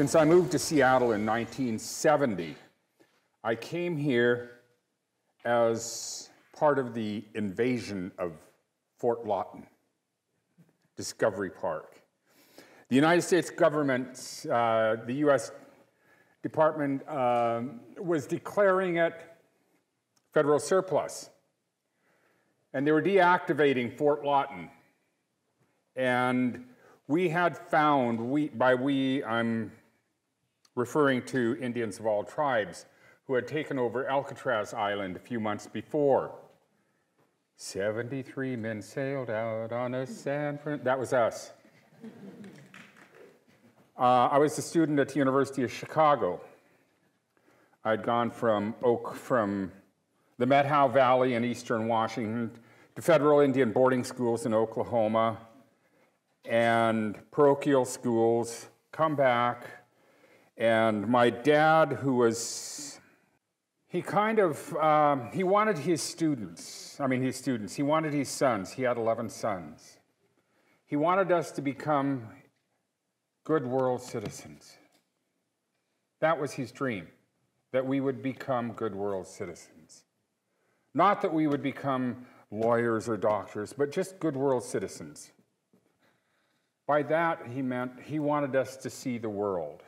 Since I moved to Seattle in 1970, I came here as part of the invasion of Fort Lawton, Discovery Park. The United States government, the U.S. Department, was declaring it federal surplus. And they were deactivating Fort Lawton. And we had found, by we, I'm referring to Indians of all tribes, who had taken over Alcatraz Island a few months before. 73 men sailed out on a that was us. I was a student at the University of Chicago. I'd gone from the Methow Valley in eastern Washington to federal Indian boarding schools in Oklahoma and parochial schools, come back, and my dad, who was, he wanted his students, he wanted his sons, he had 11 sons. He wanted us to become good world citizens. That was his dream, that we would become good world citizens. Not that we would become lawyers or doctors, but just good world citizens. By that, he meant he wanted us to see the world.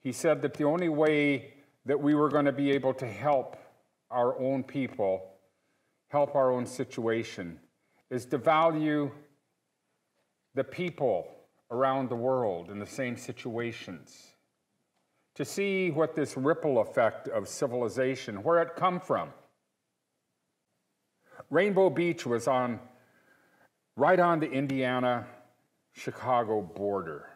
He said that the only way that we were going to be able to help our own people, help our own situation, is to value the people around the world in the same situations, to see what this ripple effect of civilization, where it come from. Rainbow Beach was right on the Indiana-Chicago border.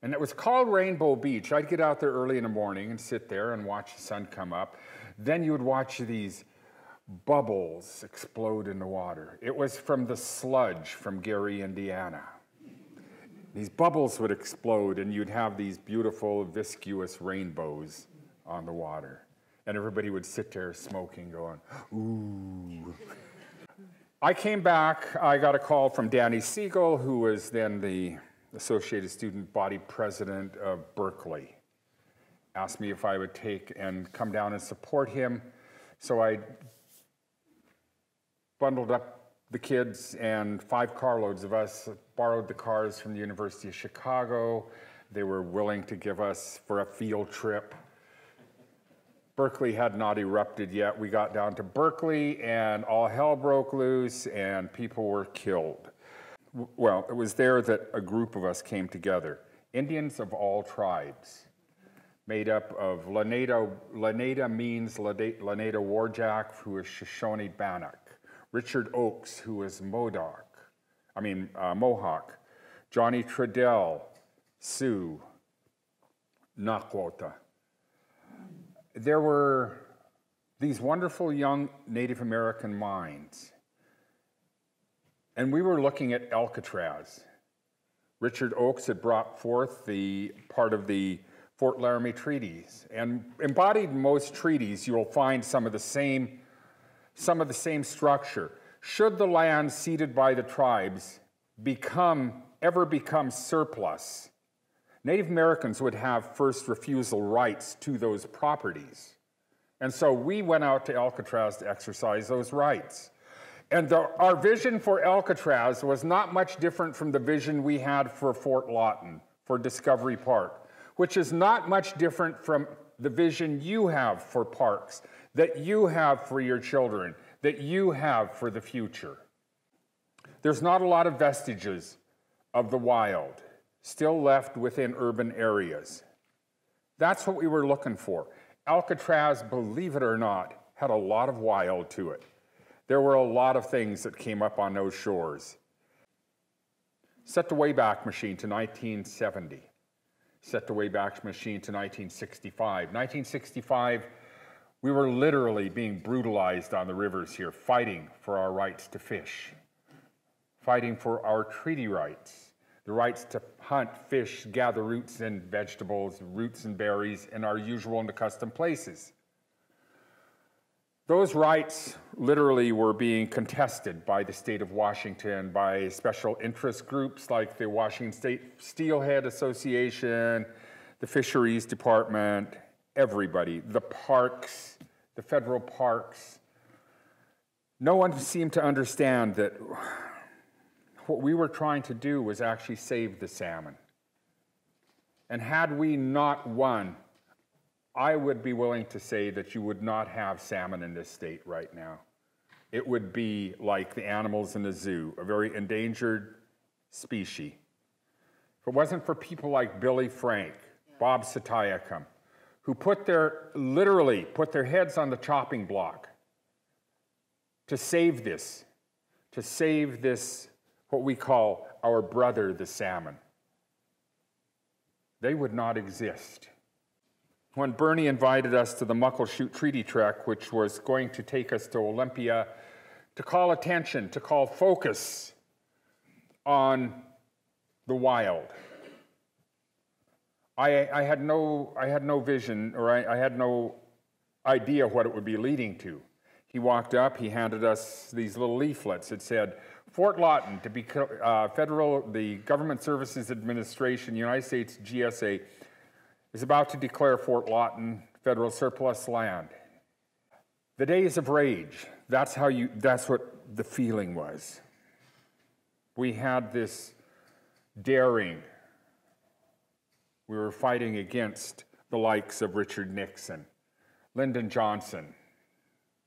And it was called Rainbow Beach. I'd get out there early in the morning and sit there and watch the sun come up. Then you would watch these bubbles explode in the water. It was from the sludge from Gary, Indiana. These bubbles would explode and you'd have these beautiful viscous rainbows on the water. And everybody would sit there smoking, going, ooh. I came back, I got a call from Danny Siegel, who was then the Associated Student Body President of Berkeley. Asked me if I would take and come down and support him. So I bundled up the kids, and 5 carloads of us borrowed the cars from the University of Chicago. They were willing to give us for a field trip. Berkeley had not erupted yet. We got down to Berkeley and all hell broke loose and people were killed. Well, it was there that a group of us came together. Indians of all tribes, made up of Laneda means Laneda Warjack, who is Shoshone Bannock. Richard Oakes, who is Mohawk. Johnny Treadell, Sioux, Naquota. There were these wonderful young Native American minds. And we were looking at Alcatraz. Richard Oakes had brought forth the part of the Fort Laramie treaties. And embodied in most treaties, you'll find some of the same structure. Should the land ceded by the tribes ever become surplus, Native Americans would have first refusal rights to those properties. And so we went out to Alcatraz to exercise those rights. And our vision for Alcatraz was not much different from the vision we had for Fort Lawton, for Discovery Park, which is not much different from the vision you have for parks, that you have for your children, that you have for the future. There's not a lot of vestiges of the wild still left within urban areas. That's what we were looking for. Alcatraz, believe it or not, had a lot of wild to it. There were a lot of things that came up on those shores. Set the Wayback Machine to 1970. Set the Wayback Machine to 1965. 1965, we were literally being brutalized on the rivers here, fighting for our rights to fish, fighting for our treaty rights, the rights to hunt, fish, gather roots and vegetables, roots and berries in our usual and accustomed places. Those rights literally were being contested by the state of Washington, by special interest groups like the Washington State Steelhead Association, the fisheries department, everybody, the parks, the federal parks. No one seemed to understand that what we were trying to do was actually save the salmon. And had we not won, I would be willing to say that you would not have salmon in this state right now. It would be like the animals in the zoo, a very endangered species. If it wasn't for people like Billy Frank, Bob Satayakam, who literally put their heads on the chopping block to save this, what we call our brother, the salmon, they would not exist. When Bernie invited us to the Muckleshoot Treaty Trek, which was going to take us to Olympia, to call attention, to call focus on the wild, I had no vision, or I had no idea what it would be leading to. He walked up, he handed us these little leaflets. It said, Fort Lawton, to be the Government Services Administration, United States GSA, is about to declare Fort Lawton federal surplus land. The days of rage, that's what the feeling was. We had this daring. We were fighting against the likes of Richard Nixon, Lyndon Johnson,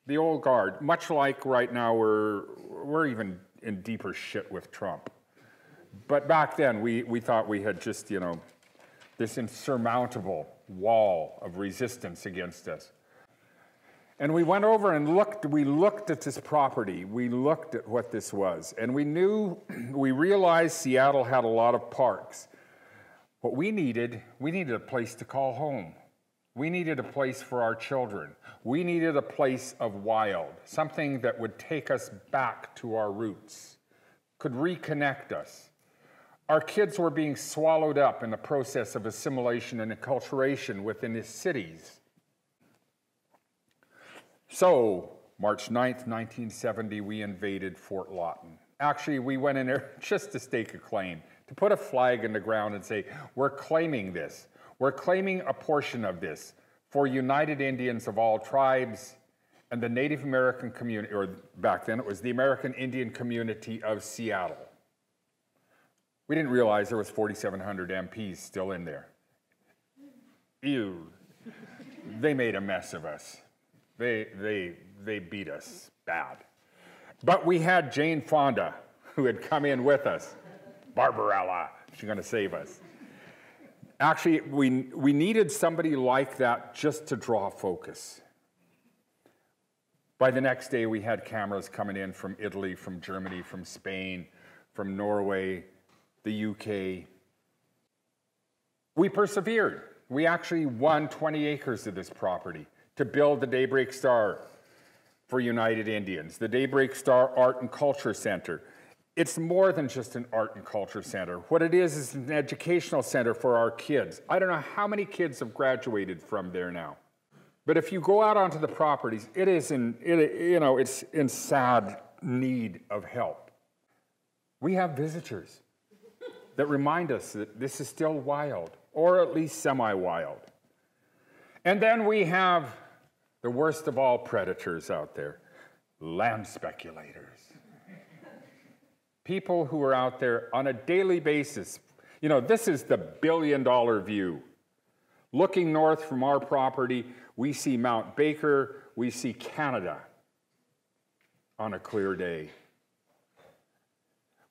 the old guard, much like right now we're even in deeper shit with Trump. But back then we thought we had just, this insurmountable wall of resistance against us. And we went over and we looked at this property, we looked at what this was, and we realized Seattle had a lot of parks. What we needed a place to call home. We needed a place for our children. We needed a place of wild, something that would take us back to our roots, could reconnect us. Our kids were being swallowed up in the process of assimilation and acculturation within the cities. So, March 9th, 1970, we invaded Fort Lawton. Actually, we went in there just to stake a claim, to put a flag in the ground and say, we're claiming this. We're claiming a portion of this for United Indians of all tribes and the Native American community, or back then it was the American Indian community of Seattle. We didn't realize there was 4,700 MPs still in there. Ew. They made a mess of us. They beat us bad. But we had Jane Fonda, who had come in with us. Barbarella, she's gonna save us. Actually, we needed somebody like that just to draw focus. By the next day, we had cameras coming in from Italy, from Germany, from Spain, from Norway, the UK. We persevered. We actually won 20 acres of this property to build the Daybreak Star for United Indians, the Daybreak Star Art and Culture Center. It's more than just an art and culture center. What it is an educational center for our kids. I don't know how many kids have graduated from there now. But if you go out onto the properties, it's in sad need of help. We have visitors that remind us that this is still wild, or at least semi-wild. And then we have the worst of all predators out there, land speculators. People who are out there on a daily basis. This is the billion-dollar view. Looking north from our property, we see Mount Baker, we see Canada on a clear day.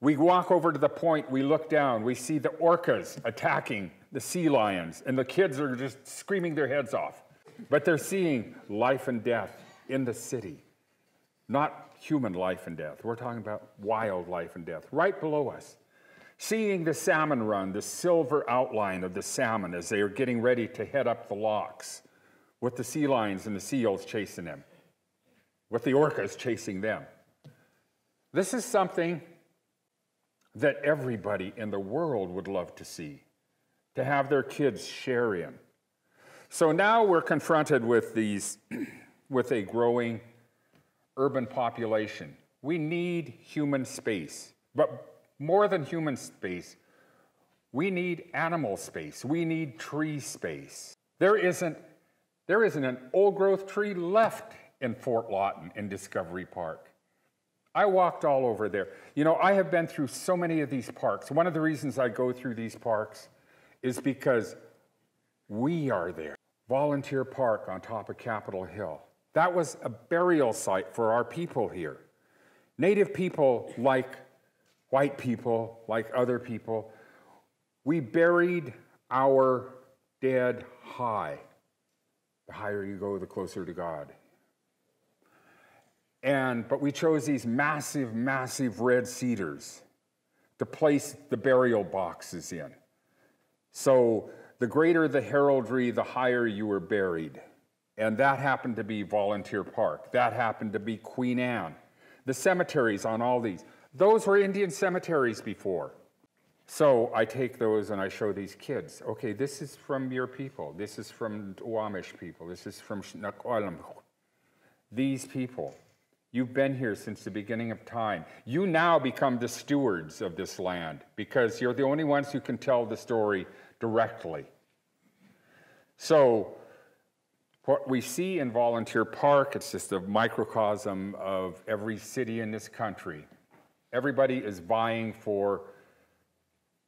We walk over to the point, we look down, we see the orcas attacking the sea lions, and the kids are just screaming their heads off. But they're seeing life and death in the city, not human life and death. We're talking about wild life and death right below us. Seeing the salmon run, the silver outline of the salmon as they are getting ready to head up the locks, with the sea lions and the seals chasing them, with the orcas chasing them. This is something that everybody in the world would love to see, to have their kids share in. So now we're confronted with with a growing urban population. We need human space, but more than human space, We need animal space. We need tree space. There isn't an old-growth tree left in Fort Lawton in Discovery Park. I walked all over there. You know, I have been through so many of these parks. One of the reasons I go through these parks is because we are there. Volunteer Park on top of Capitol Hill. That was a burial site for our people here. Native people, like white people, like other people, we buried our dead high. The higher you go, the closer to God. But we chose these massive, massive red cedars to place the burial boxes in. So the greater the heraldry, the higher you were buried. And that happened to be Volunteer Park. That happened to be Queen Anne. The cemeteries on all these, those were Indian cemeteries before. So I take those and I show these kids, okay, this is from your people. This is from Uwamish people. This is from Shnakolam. These people, you've been here since the beginning of time. You now become the stewards of this land because you're the only ones who can tell the story directly. So what we see in Volunteer Park, it's just a microcosm of every city in this country. Everybody is vying for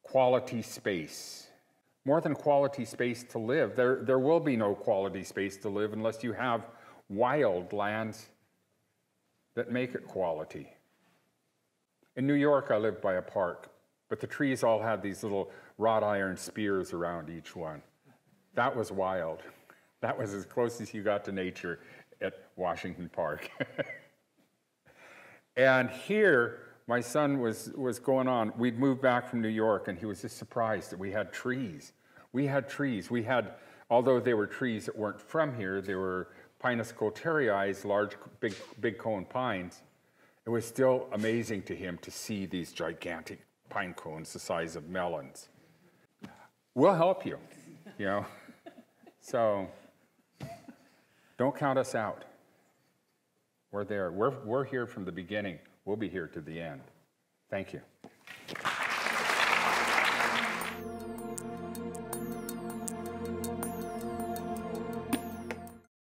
quality space. More than quality space to live. There will be no quality space to live unless you have wild lands that make it quality. In New York, I lived by a park, but the trees all had these little wrought iron spears around each one. That was wild. That was as close as you got to nature at Washington Park. And here, my son was going on. We'd moved back from New York, and he was just surprised that we had trees. We had trees. We had, although they were trees that weren't from here, they were Pinus coterii, large, big cone pines. It was still amazing to him to see these gigantic pine cones the size of melons. We'll help you, you know. So don't count us out. We're there. We're here from the beginning. We'll be here to the end. Thank you.